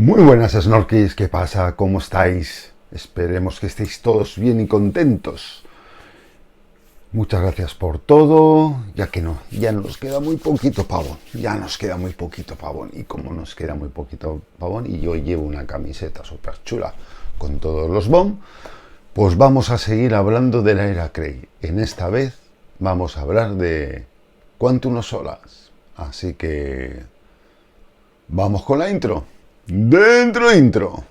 Muy buenas, Snorkies, ¿qué pasa? ¿Cómo estáis? Esperemos que estéis todos bien y contentos. Muchas gracias por todo, ya nos queda muy poquito pavón, ya nos queda muy poquito pavón, y como nos queda muy poquito pavón y yo llevo una camiseta súper chula con todos los BOM, pues vamos a seguir hablando de la era Cray. En esta vez vamos a hablar de Quantum of Solace, así que vamos con la intro. ¡Dentro intro!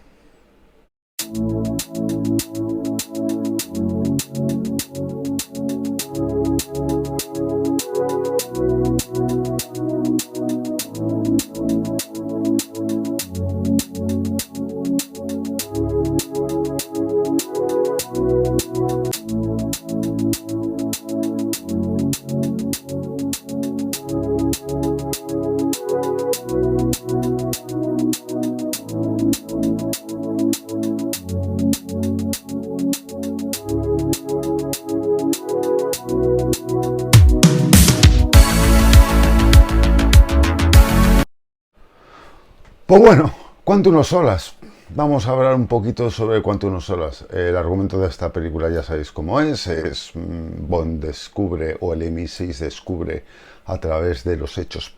Pues bueno, Quantum of Solace. Vamos a hablar un poquito sobre Quantum of Solace. El argumento de esta película ya sabéis cómo es Bond descubre, o el MI6 descubre a través de los hechos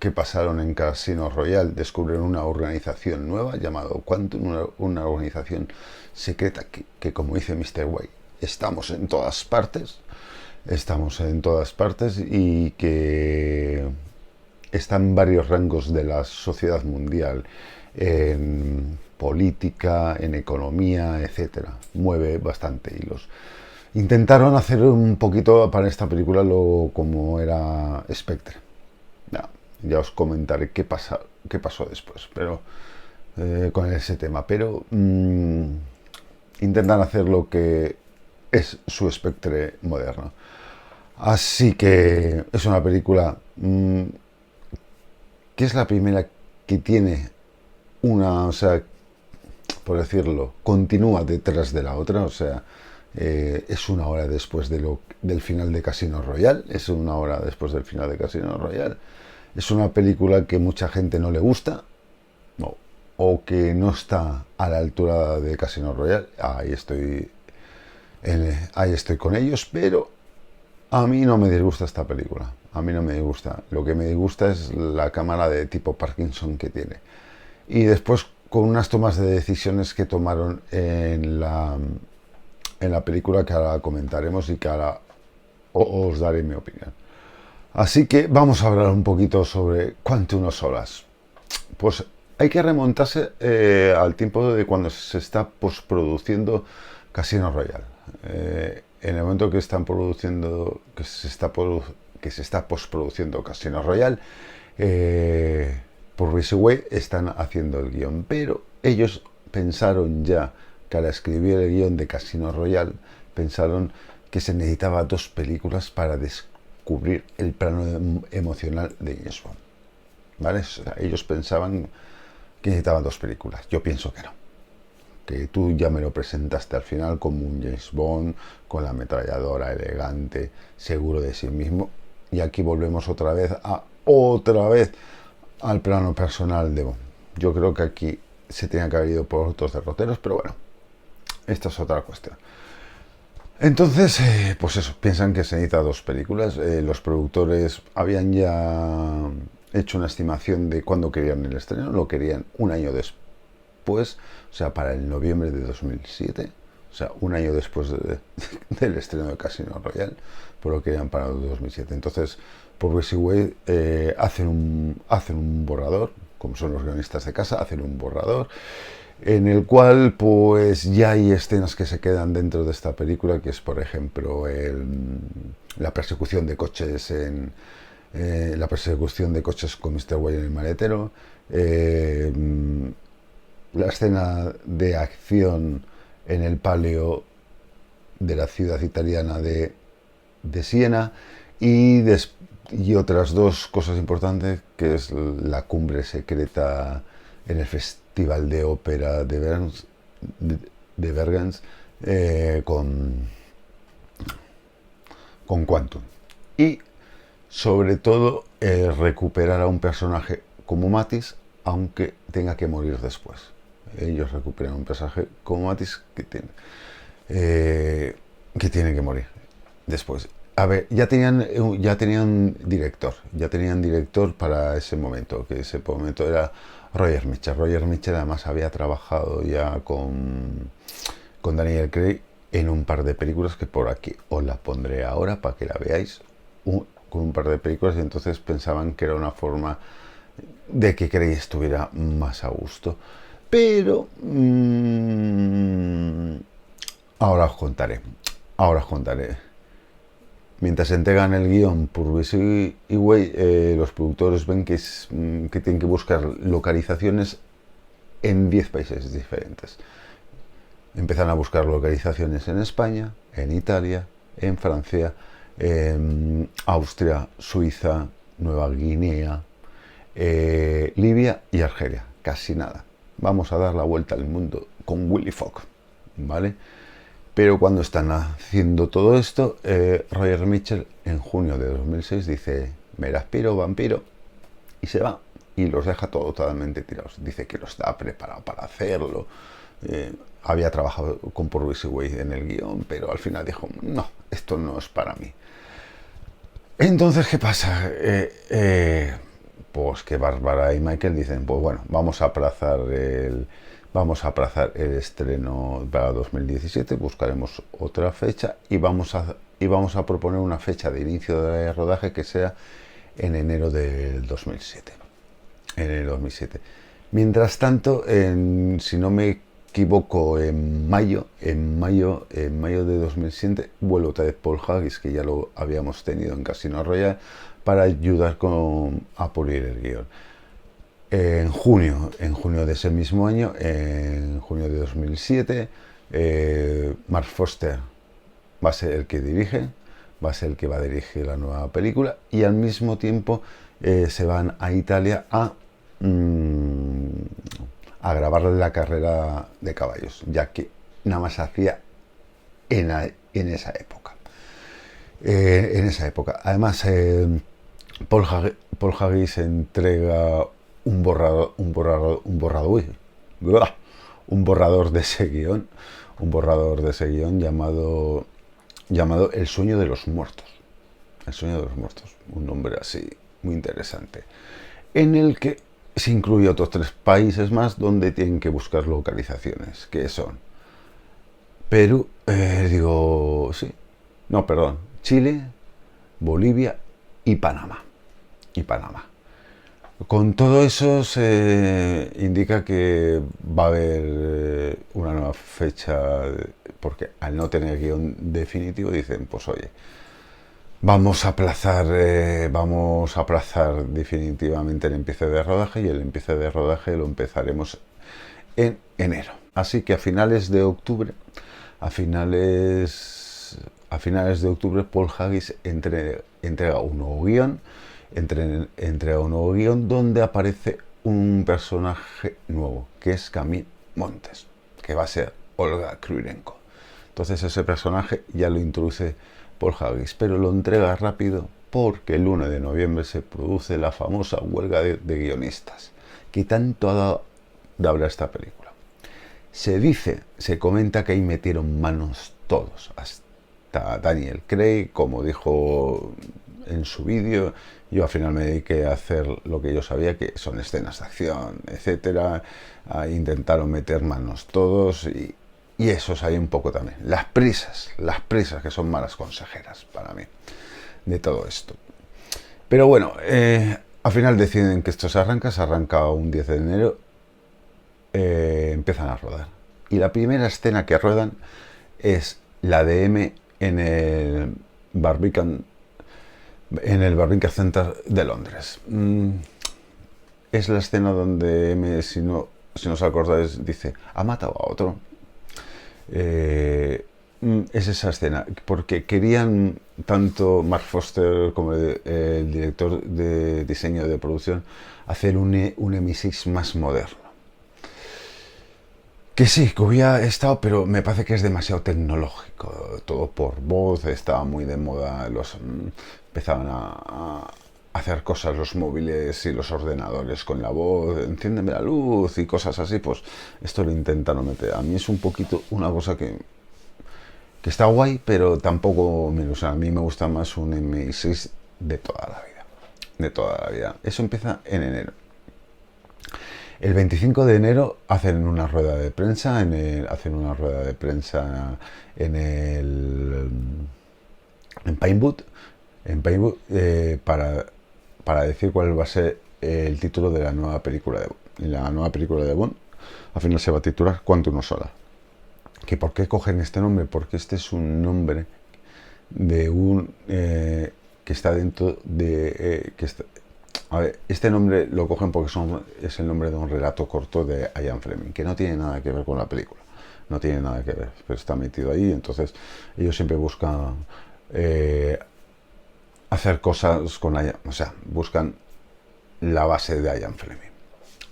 que pasaron en Casino Royale, descubren una organización nueva llamada Quantum, una organización secreta que como dice Mr. White, estamos en todas partes y que está en varios rangos de la sociedad mundial, en política, en economía, etcétera. Mueve bastante hilos. Intentaron hacer un poquito para esta película como era Spectre. Ya os comentaré qué pasó después, pero con ese tema. Pero intentan hacer lo que es su Spectre moderno. Así que es una película que es la primera que tiene o sea, por decirlo, continúa detrás de la otra, o sea, es una hora después del final de Casino Royale, es una película que mucha gente no le gusta, o que no está a la altura de Casino Royale, ahí estoy con ellos, pero a mí no me disgusta esta película. A mí no me disgusta. Lo que me disgusta es la cámara de tipo Parkinson que tiene. Y después con unas tomas de decisiones que tomaron en la película, que ahora comentaremos y que ahora os daré mi opinión. Así que vamos a hablar un poquito sobre Quantum of Solace. Pues hay que remontarse al tiempo de cuando se está postproduciendo Casino Royale. En el momento que están produciendo, que se está postproduciendo Casino Royale, por Way están haciendo el guión, pero ellos pensaron ya que al escribir el guión de Casino Royale, pensaron que se necesitaba 2 películas para descubrir el plano emocional de James Bond. ¿Vale? O sea, ellos pensaban que necesitaban 2 películas. Yo pienso que no. Que tú ya me lo presentaste al final como un James Bond con la ametralladora, elegante, seguro de sí mismo. Y aquí volvemos otra vez al plano personal de Bond. Yo creo que aquí se tenía que haber ido por otros derroteros, pero bueno, esta es otra cuestión. Entonces, pues eso, piensan que se necesita 2 películas. Los productores habían ya hecho una estimación de cuándo querían el estreno, lo querían un año después, o sea, para el noviembre de 2007, o sea, un año después del estreno de Casino Royale, pero lo querían para el 2007. Entonces, Progressive Way hacen un borrador, como son los guionistas de casa, hacen un borrador en el cual pues ya hay escenas que se quedan dentro de esta película, que es por ejemplo la persecución de coches con Mr. White en el maletero, la escena de acción en el palio de la ciudad italiana de Siena, y otras 2 cosas importantes, que es la cumbre secreta en el Festival de Ópera de Bergens, con Quantum. Y sobre todo recuperar a un personaje como Mattis, aunque tenga que morir después. Ellos recuperan un personaje como Mattis que tiene que morir después. A ver, ya tenían director para ese momento, que ese momento era Roger Mitchell. Roger Mitchell además había trabajado ya con Daniel Craig en un par de películas que por aquí os la pondré ahora para que la veáis, con un par de películas, y entonces pensaban que era una forma de que Craig estuviera más a gusto. Pero ahora os contaré. Mientras entregan el guión por Louis y Way, los productores ven que tienen que buscar localizaciones en 10 países diferentes. Empiezan a buscar localizaciones en España, en Italia, en Francia, en Austria, Suiza, Nueva Guinea, Libia y Argelia. Casi nada. Vamos a dar la vuelta al mundo con Willy Fogg, ¿vale? Pero cuando están haciendo todo esto, Roger Mitchell en junio de 2006 dice: me la aspiro, vampiro, y se va y los deja totalmente tirados. Dice que lo está preparado para hacerlo. Había trabajado con Paul Way en el guión, pero al final dijo: no, esto no es para mí. Entonces, ¿qué pasa? Pues que Bárbara y Michael dicen: pues bueno, vamos a aplazar el estreno para 2017, buscaremos otra fecha y vamos a proponer una fecha de inicio de rodaje que sea en enero del 2007. Mientras tanto, si no me equivoco, en mayo de 2007 vuelve otra vez Paul Haggis, que ya lo habíamos tenido en Casino Royale, para ayudar a pulir el guión. En junio de ese mismo año, en junio de 2007, Mark Foster va a ser el que dirige, va a ser el que va a dirigir la nueva película, y al mismo tiempo se van a Italia a grabar la carrera de caballos, ya que nada más hacía en esa época. Además, Paul Haggis entrega un borrador de ese guión, llamado El sueño de los muertos. Un nombre así muy interesante, en el que se incluye otros 3 países más donde tienen que buscar localizaciones, que son Perú, Chile, Bolivia y Panamá. Con todo eso se indica que va a haber una nueva fecha, porque al no tener guión definitivo dicen: pues oye, vamos a aplazar definitivamente el empiece de rodaje, y el empiece de rodaje lo empezaremos en enero. Así que a finales de octubre, Paul Haggis entrega un nuevo guión. Entrega un nuevo guión donde aparece un personaje nuevo, que es Camille Montes, que va a ser Olga Kurylenko. Entonces ese personaje ya lo introduce Paul Haggis, pero lo entrega rápido porque el 1 de noviembre se produce la famosa huelga de guionistas, que tanto ha dado de hablar esta película. Se comenta que ahí metieron manos todos, hasta Daniel Craig, como dijo en su vídeo. Yo al final me dediqué a hacer lo que yo sabía, que son escenas de acción, etcétera. Intentaron meter manos todos, y eso salió un poco también. Las prisas que son malas consejeras para mí de todo esto. Pero bueno, al final deciden que esto se arranca un 10 de enero, empiezan a rodar. Y la primera escena que ruedan es la de M en el Barbican Center de Londres. Es la escena donde M, si no os acordáis, dice: ha matado a otro. Es esa escena, porque querían tanto Mark Foster como el director de diseño de producción hacer un MI6 más moderno. Que sí, que hubiera estado, pero me parece que es demasiado tecnológico. Todo por voz, estaba muy de moda, empezaban hacer cosas los móviles y los ordenadores con la voz, enciéndeme la luz y cosas así, pues esto lo intentaron meter. A mí es un poquito una cosa que está guay, pero tampoco, o sea, a mí me gusta más un MI6 de toda la vida. De toda la vida. Eso empieza en enero. El 25 de enero hacen una rueda de prensa, hacen una rueda de prensa en Pinewood, para decir cuál va a ser el título de la nueva película de Bond. La nueva película de Bond al final se va a titular Quantum of Solace. ¿Que por qué cogen este nombre? Porque este es un nombre de un que está dentro de a ver, este nombre lo cogen porque es el nombre de un relato corto de Ian Fleming, que no tiene nada que ver con la película, no tiene nada que ver, pero está metido ahí. Entonces ellos siempre buscan hacer cosas con Ian, o sea, buscan la base de Ian Fleming,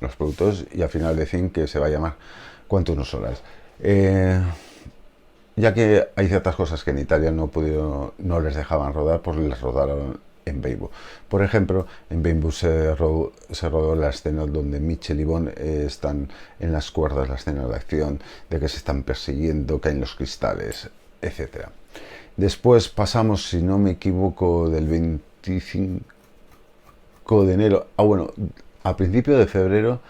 los productores, y al final deciden que se va a llamar Quantum of Solace. Ya que hay ciertas cosas que en Italia no les dejaban rodar, pues les rodaron en Beibo. Por ejemplo, en Beibo se rodó la escena donde Mitchell y Bond están en las cuerdas, la escena de acción, de que se están persiguiendo, caen los cristales, etcétera. Después pasamos, si no me equivoco, del 25 de enero, a principio de febrero,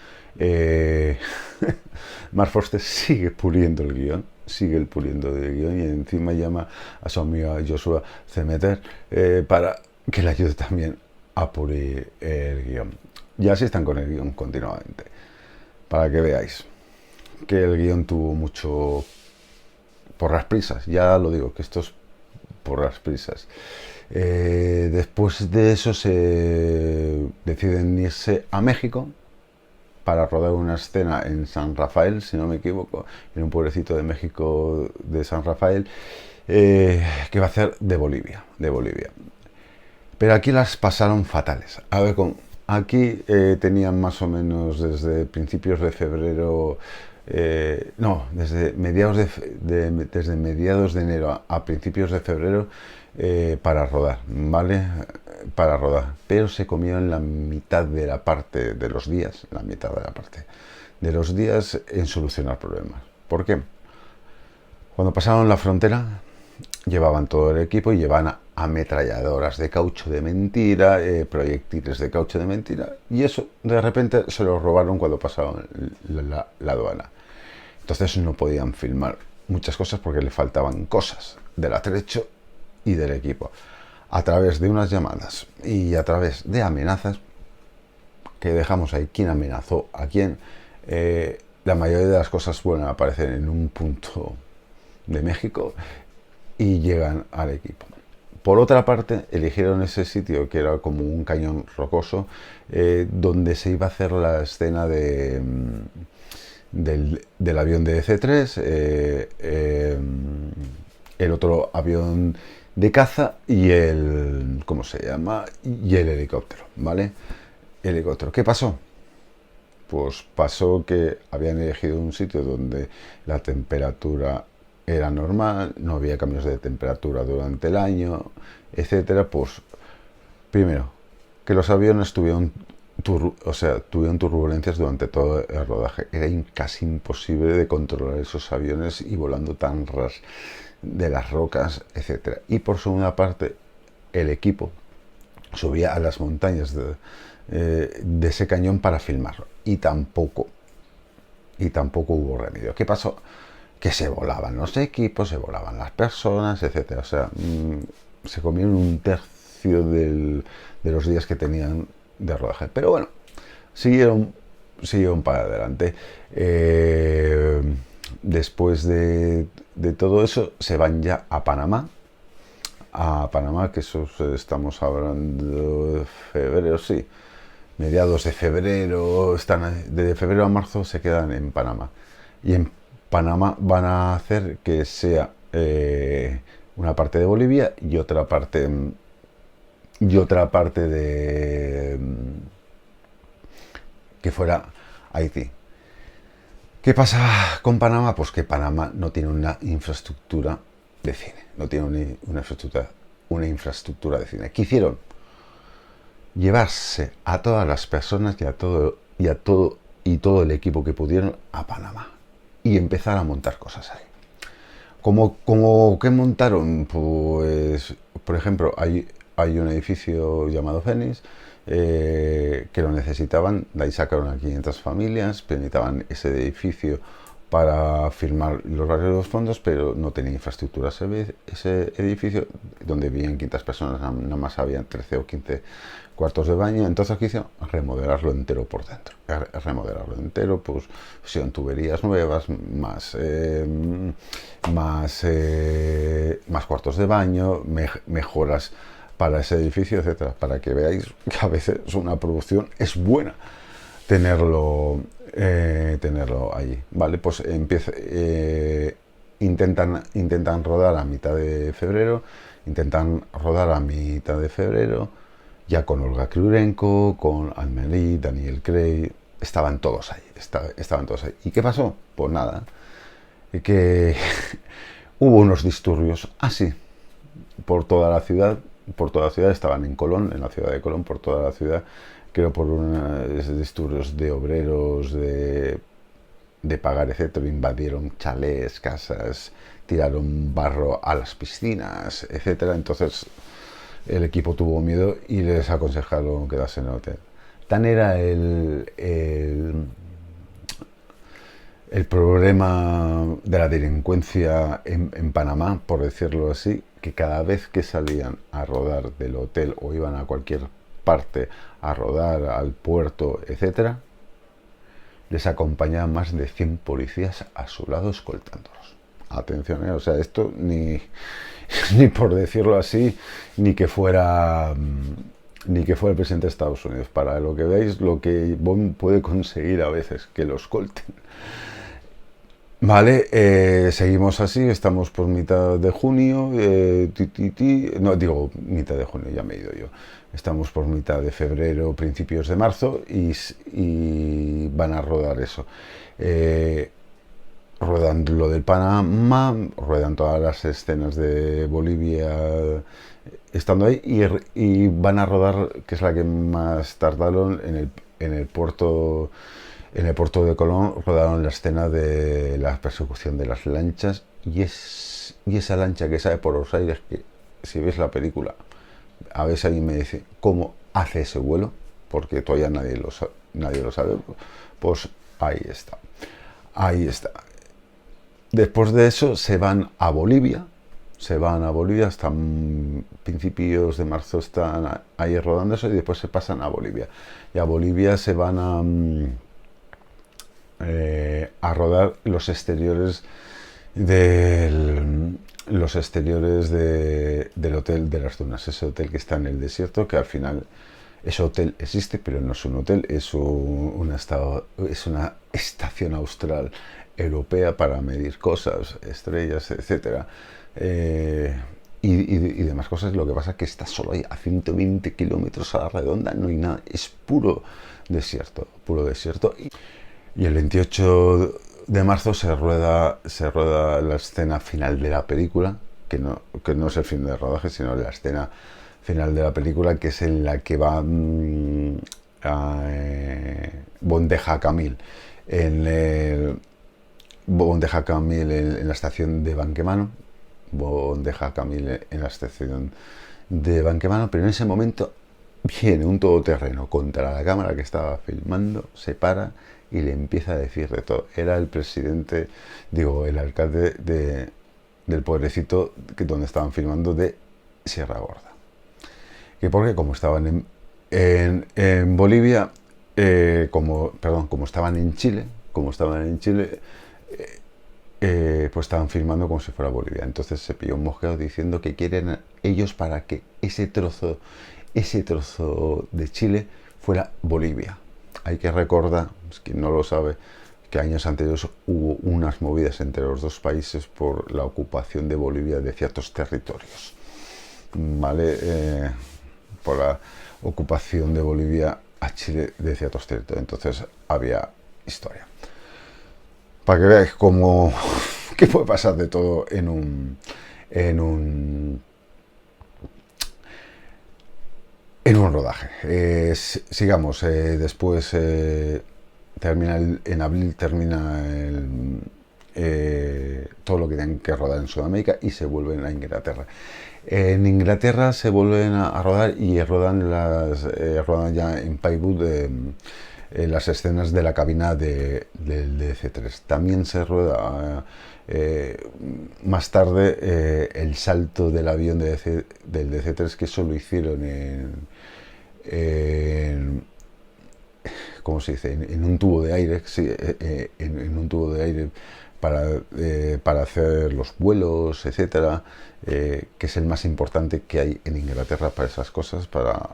Mark Forster sigue puliendo el guión, y encima llama a su amigo Joshua Zemeter para que le ayude también a pulir el guión. Y así están con el guión continuamente, para que veáis que el guión tuvo mucho por las prisas. Ya lo digo, que esto es por las prisas. Después de eso se deciden irse a México para rodar una escena en San Rafael, si no me equivoco, en un pueblecito de México de San Rafael, que va a ser de Bolivia. Pero aquí las pasaron fatales. A ver, aquí tenían más o menos desde principios de febrero, desde mediados de enero a principios de febrero, para rodar, ¿vale? Para rodar, pero se comieron la mitad de la parte de los días, en solucionar problemas. ¿Por qué? Cuando pasaron la frontera, llevaban todo el equipo y llevaban ametralladoras de caucho de mentira, proyectiles de caucho de mentira, y eso de repente se lo robaron cuando pasaron la aduana. Entonces no podían filmar muchas cosas porque le faltaban cosas del atrecho y del equipo. A través de unas llamadas y a través de amenazas, que dejamos ahí quién amenazó a quién, la mayoría de las cosas vuelven a aparecer en un punto de México y llegan al equipo. Por otra parte, eligieron ese sitio que era como un cañón rocoso, donde se iba a hacer la escena del avión de DC-3, el otro avión de caza y el helicóptero, ¿vale? Helicóptero. ¿Qué pasó? Pues pasó que habían elegido un sitio donde la temperatura era normal, no había cambios de temperatura durante el año, etcétera. Pues primero, que los aviones tuvieron turbulencias durante todo el rodaje. Era casi imposible de controlar esos aviones y volando tan ras de las rocas, etcétera. Y por segunda parte, el equipo subía a las montañas de ese cañón para filmarlo y tampoco hubo remedio. ¿Qué pasó? Que se volaban los equipos, se volaban las personas, etcétera. O sea, se comieron un tercio de los días que tenían de rodaje. Pero bueno, siguieron para adelante. Después de todo eso, se van ya a Panamá, que eso estamos hablando de febrero, sí, mediados de febrero, de febrero a marzo se quedan en Panamá. Y en Panamá van a hacer que sea una parte de Bolivia y otra parte de que fuera Haití. ¿Qué pasa con Panamá? Pues que Panamá no tiene una infraestructura de cine, no tiene una infraestructura de cine. ¿Qué hicieron? llevarse a todas las personas y todo el equipo que pudieron a Panamá y empezar a montar cosas ahí. ¿Cómo que montaron? Pues, por ejemplo, hay un edificio llamado Fénix que lo necesitaban, de ahí sacaron a 500 familias, necesitaban ese edificio para firmar los varios fondos, pero no tenía infraestructura ese edificio, donde vivían 500 personas, nada más habían 13 o 15 cuartos de baño. Entonces, ¿qué hicieron? Remodelarlo entero por dentro. Remodelarlo entero, pues pusieron tuberías nuevas, más cuartos de baño, mejoras para ese edificio, etcétera, para que veáis que a veces una producción es buena tenerlo allí. Vale, pues intentan rodar a mitad de febrero, ya con Olga Kryurenko, con Anne-Marie, Daniel Craig, estaban todos ahí, estaban todos ahí. ¿Y qué pasó? Pues nada, que hubo unos disturbios así por toda la ciudad, estaban en Colón, en la ciudad de Colón, por toda la ciudad, creo por unos disturbios de obreros, de pagar, etcétera, invadieron chalés, casas, tiraron barro a las piscinas, etcétera. Entonces el equipo tuvo miedo y les aconsejaron quedarse en el hotel. Tan era el problema de la delincuencia en Panamá, por decirlo así, que cada vez que salían a rodar del hotel o iban a cualquier parte a rodar al puerto, etcétera, les acompañaban más de 100 policías a su lado escoltándolos. Atención, o sea, esto ni por decirlo así, ni que fuera el presidente de Estados Unidos. Para lo que veáis, lo que Bond puede conseguir a veces, que lo escolten. Vale, seguimos así, estamos por mitad de junio, no digo mitad de junio, ya me he ido yo. Estamos por mitad de febrero, principios de marzo y van a rodar eso. Ruedan lo del Panamá, ruedan todas las escenas de Bolivia estando ahí y van a rodar, que es la que más tardaron, en el puerto. En el puerto de Colón rodaron la escena de la persecución de las lanchas y esa lancha que sale por los aires, que si ves la película, a veces alguien me dice cómo hace ese vuelo, porque todavía nadie lo sabe, pues ahí está. Después de eso se van a Bolivia, hasta principios de marzo están ahí rodando eso y después se pasan a Bolivia. Y a Bolivia se van a rodar los exteriores del hotel de las dunas, ese hotel que está en el desierto, que al final ese hotel existe, pero no es un hotel, es una estación austral europea para medir cosas, estrellas, etcétera, y demás cosas. Lo que pasa es que está solo ahí a 120 kilómetros a la redonda, no hay nada, es puro desierto. Y el 28 de marzo se rueda la escena final de la película, que no es el fin de rodaje, sino la escena final de la película, que es en la que va Bondeja Camil en la estación de Banquemano, pero en ese momento viene un todoterreno contra la cámara que estaba filmando, se para y le empieza a decir de todo. Era el presidente, el alcalde del pueblecito donde estaban filmando, de Sierra Gorda. Que porque como estaban en Bolivia, como estaban en Chile, pues estaban filmando como si fuera Bolivia. Entonces se pilló un mosqueo diciendo que quieren ellos para que ese trozo de Chile fuera Bolivia. Hay que recordar, quien no lo sabe, que años anteriores hubo unas movidas entre los dos países por la ocupación de Bolivia de ciertos territorios, ¿vale? Por la ocupación de Bolivia a Chile de ciertos territorios. Entonces había historia. Para que veáis qué puede pasar de todo en un buen rodaje. Sigamos, después en abril termina todo lo que tienen que rodar en Sudamérica y se vuelven a Inglaterra. En Inglaterra se vuelven a rodar y rodan ya en Pinewood las escenas de la cabina del DC-3. También se rueda más tarde el salto del avión del DC-3, que eso lo hicieron ¿cómo se dice? En un tubo de aire, sí, en un tubo de aire para hacer los vuelos, etcétera, que es el más importante que hay en Inglaterra para esas cosas, para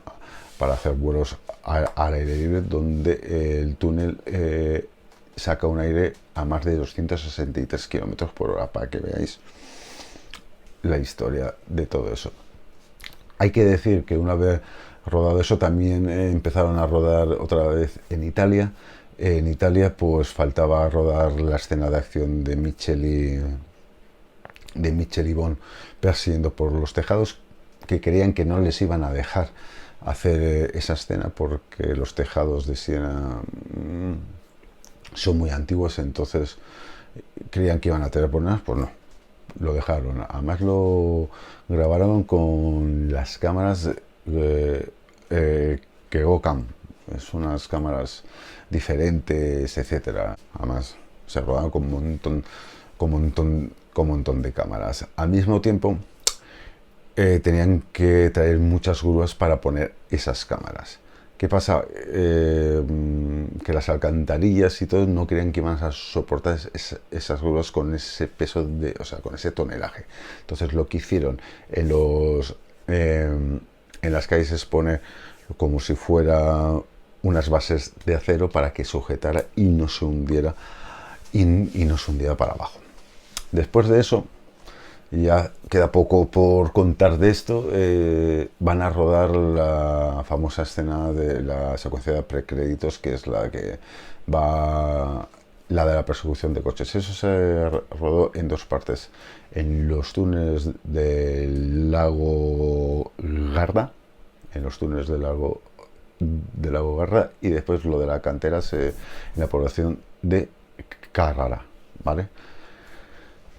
hacer vuelos al aire libre, donde el túnel saca un aire a más de 263 kilómetros por hora, para que veáis la historia de todo eso. Hay que decir que una vez rodado eso, también empezaron a rodar otra vez en Italia. En Italia pues faltaba rodar la escena de acción de Mitchell y Bond persiguiendo por los tejados, que creían que no les iban a dejar hacer esa escena porque los tejados de Siena son muy antiguos, entonces creían que iban a tener problemas. Pues no, lo dejaron. Además lo grabaron con las cámaras que Ocam, es unas cámaras diferentes, etcétera. Además se rodaron con un montón de cámaras. Al mismo tiempo tenían que traer muchas grúas para poner esas cámaras. ¿Qué pasa? Que las alcantarillas y todo no creían que iban a soportar esas grúas con ese peso, con ese tonelaje. Entonces lo que hicieron en las calles es poner como si fuera unas bases de acero para que sujetara y no se hundiera para abajo. Después de eso, ya queda poco por contar de esto. Van a rodar la famosa escena de la secuencia de precréditos, que es la de la persecución de coches. Eso se rodó en dos partes: en los túneles del lago Garda, y después lo de la cantera en la población de Carrara, ¿vale?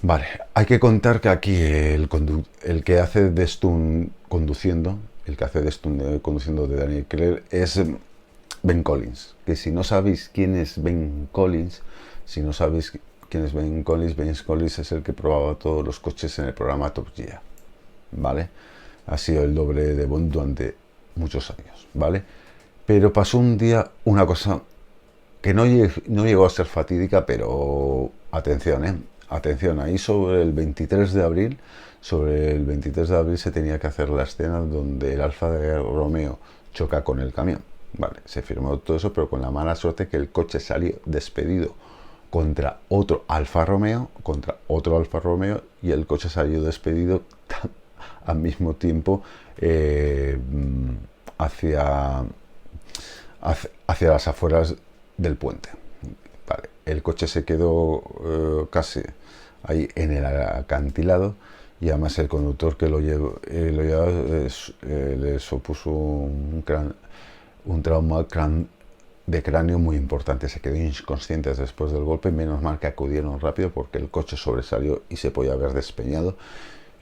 Vale, hay que contar que aquí el que hace de Stun conduciendo, de Daniel Craig, es Ben Collins. Que si no sabéis quién es Ben Collins, Ben Collins es el que probaba todos los coches en el programa Top Gear, ¿vale? Ha sido el doble de Bond durante muchos años, ¿vale? Pero pasó un día una cosa que no llegó a ser fatídica, pero atención, atención, ahí sobre el 23 de abril se tenía que hacer la escena donde el Alfa Romeo choca con el camión. Vale, se firmó todo eso, pero con la mala suerte que el coche salió despedido contra otro Alfa Romeo, y el coche salió despedido al mismo tiempo hacia las afueras del puente. Vale, el coche se quedó casi ahí en el acantilado, y además el conductor que lo llevaba le supuso un trauma de cráneo muy importante. Se quedó inconsciente después del golpe. Menos mal que acudieron rápido, porque el coche sobresalió y se podía haber despeñado.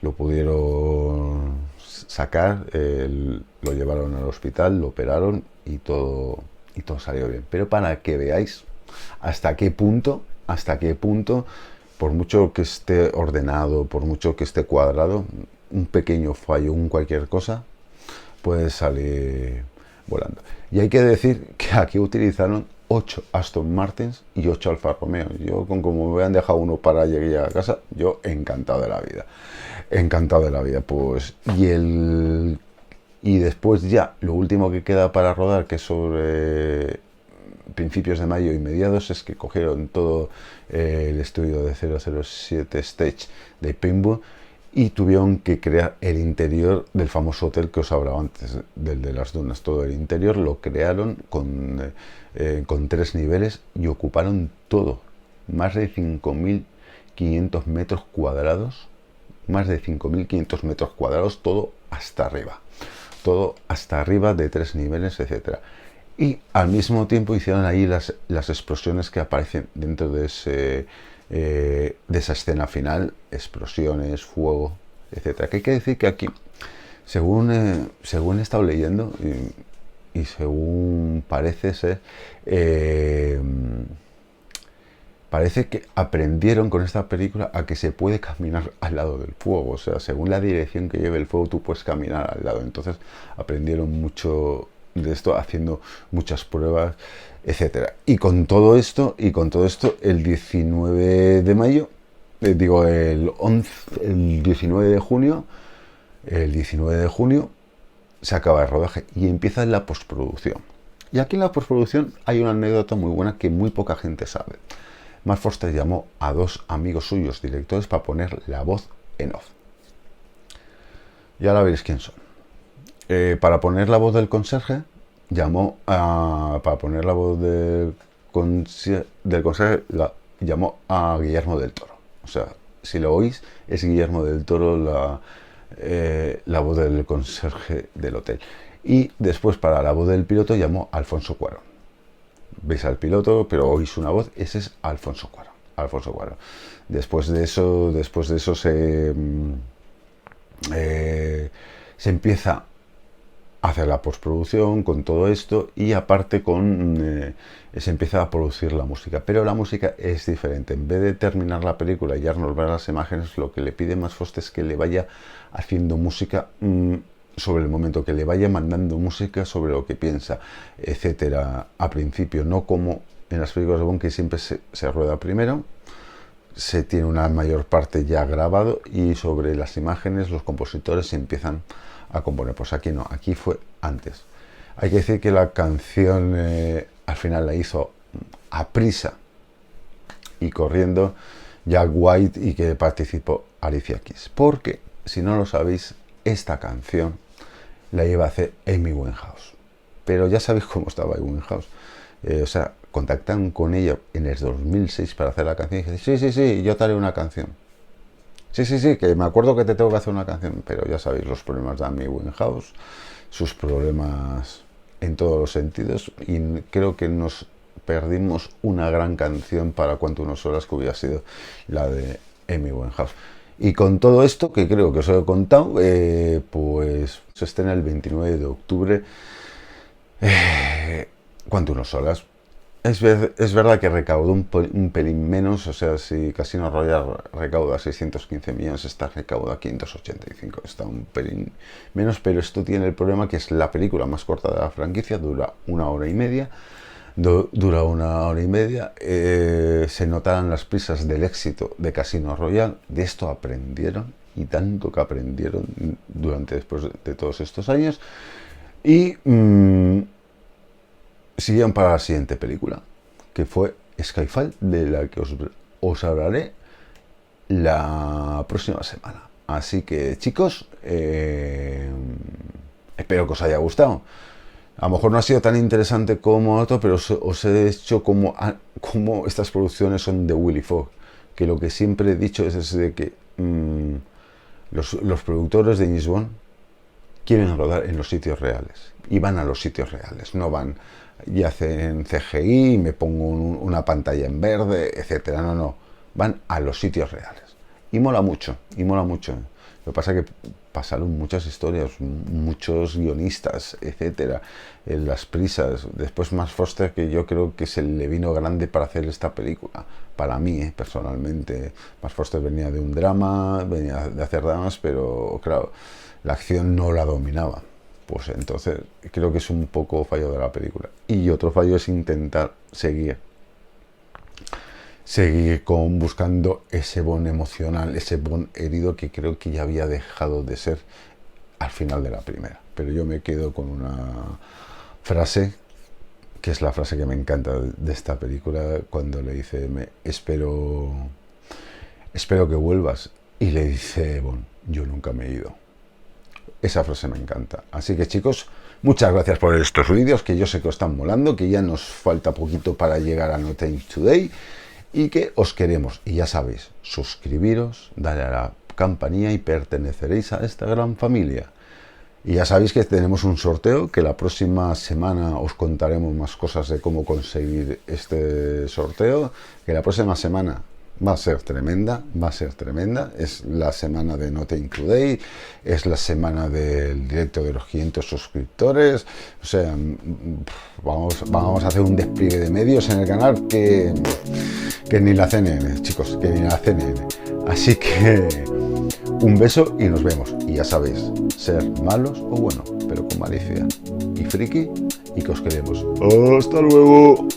Lo pudieron sacar, lo llevaron al hospital, lo operaron y todo salió bien. Pero para que veáis hasta qué punto, por mucho que esté ordenado, por mucho que esté cuadrado, un pequeño fallo, cualquier cosa, puede salir volando. Y hay que decir que aquí utilizaron 8 Aston Martins y 8 Alfa Romeo. Yo, como me han dejado uno para llegar a casa, yo encantado de la vida. Pues, y después ya, lo último que queda para rodar, que es sobre principios de mayo y mediados, es que cogieron todo el estudio de 007 Stage de Pinewood y tuvieron que crear el interior del famoso hotel que os hablaba antes, del de las dunas. Todo el interior lo crearon con 3 niveles y ocuparon todo, más de 5.500 metros cuadrados, todo hasta arriba. todo hasta arriba de 3 niveles, etcétera. Y al mismo tiempo hicieron ahí las explosiones que aparecen dentro de esa escena final, explosiones, fuego, etcétera. Que hay que decir que aquí, según he estado leyendo y según parece ser, parece que aprendieron con esta película a que se puede caminar al lado del fuego. O sea, según la dirección que lleve el fuego, tú puedes caminar al lado. Entonces aprendieron mucho de esto, haciendo muchas pruebas, etcétera. Y con todo esto, el 19 de mayo, el 19 de junio, se acaba el rodaje y empieza la postproducción. Y aquí en la postproducción hay una anécdota muy buena que muy poca gente sabe. Mark Forster llamó a 2 amigos suyos directores para poner la voz en off. Y ahora veréis quién son. Para poner la voz del conserje, llamó a Guillermo del Toro. O sea, si lo oís, es Guillermo del Toro la voz del conserje del hotel. Y después, para la voz del piloto, llamó a Alfonso Cuarón. Veis al piloto, pero oís una voz, ese es Alfonso Cuarón. Después de eso se empieza a hacer la postproducción con todo esto y aparte se empieza a producir la música. Pero la música es diferente. En vez de terminar la película y ya nos ver las imágenes, lo que le pide Mark Forster es que le vaya haciendo música sobre el momento, que le vaya mandando música sobre lo que piensa, etcétera, a principio, no como en las películas de Bond, que siempre se rueda primero, se tiene una mayor parte ya grabado y sobre las imágenes los compositores se empiezan a componer. Pues aquí no, aquí fue antes. Hay que decir que la canción al final la hizo a prisa y corriendo Jack White y que participó Alicia Keys, porque si no lo sabéis, esta canción la iba a hacer Amy Winehouse, pero ya sabéis cómo estaba Amy Winehouse. O sea, contactan con ella en el 2006 para hacer la canción y dicen, sí, yo te haré una canción. Sí, que me acuerdo que te tengo que hacer una canción, pero ya sabéis los problemas de Amy Winehouse, sus problemas en todos los sentidos, y creo que nos perdimos una gran canción para Quantum of Solace, que hubiera sido la de Amy Winehouse. Y con todo esto, que creo que os he contado, pues se estrena el 29 de octubre Quantum of Solace. Es verdad que recaudó un pelín menos, o sea, si Casino Royale recauda 615 millones, esta recauda 585, está un pelín menos, pero esto tiene el problema que es la película más corta de la franquicia, dura una hora y media, se notarán las prisas del éxito de Casino Royale, de esto aprendieron, y tanto que aprendieron después de todos estos años, y siguieron para la siguiente película, que fue Skyfall, de la que os hablaré la próxima semana. Así que, chicos, espero que os haya gustado. A lo mejor no ha sido tan interesante como otro, pero os he dicho cómo estas producciones son de Willy Fogg, que lo que siempre he dicho es de que los productores de James Bond quieren rodar en los sitios reales, y van a los sitios reales, no van y hacen CGI y me pongo una pantalla en verde, etcétera. No, van a los sitios reales. Y mola mucho. Lo que pasa es que pasaron muchas historias, muchos guionistas, etcétera, en las prisas. Después Mark Forster, que yo creo que se le vino grande para hacer esta película. Para mí, personalmente. Mark Forster venía de un drama, venía de hacer dramas, pero claro, la acción no la dominaba. Pues entonces creo que es un poco fallo de la película. Y otro fallo es intentar seguir buscando ese Bond emocional, ese Bond herido que creo que ya había dejado de ser al final de la primera. Pero yo me quedo con una frase, que es la frase que me encanta de esta película, cuando le dice, espero que vuelvas, y le dice Bond, yo nunca me he ido. Esa frase me encanta. Así que, chicos, muchas gracias por estos vídeos, que yo sé que os están molando, que ya nos falta poquito para llegar a No Time Today, y que os queremos. Y ya sabéis, suscribiros, darle a la campanilla y perteneceréis a esta gran familia. Y ya sabéis que tenemos un sorteo, que la próxima semana os contaremos más cosas de cómo conseguir este sorteo, que la próxima semana va a ser tremenda, es la semana de No Te Includeis, es la semana del directo de los 500 suscriptores, o sea, vamos a hacer un despliegue de medios en el canal que ni la CNN, chicos, que ni la CNN. Así que un beso y nos vemos. Y ya sabéis, ser malos o buenos, pero con malicia y friki, y que os queremos. ¡Hasta luego!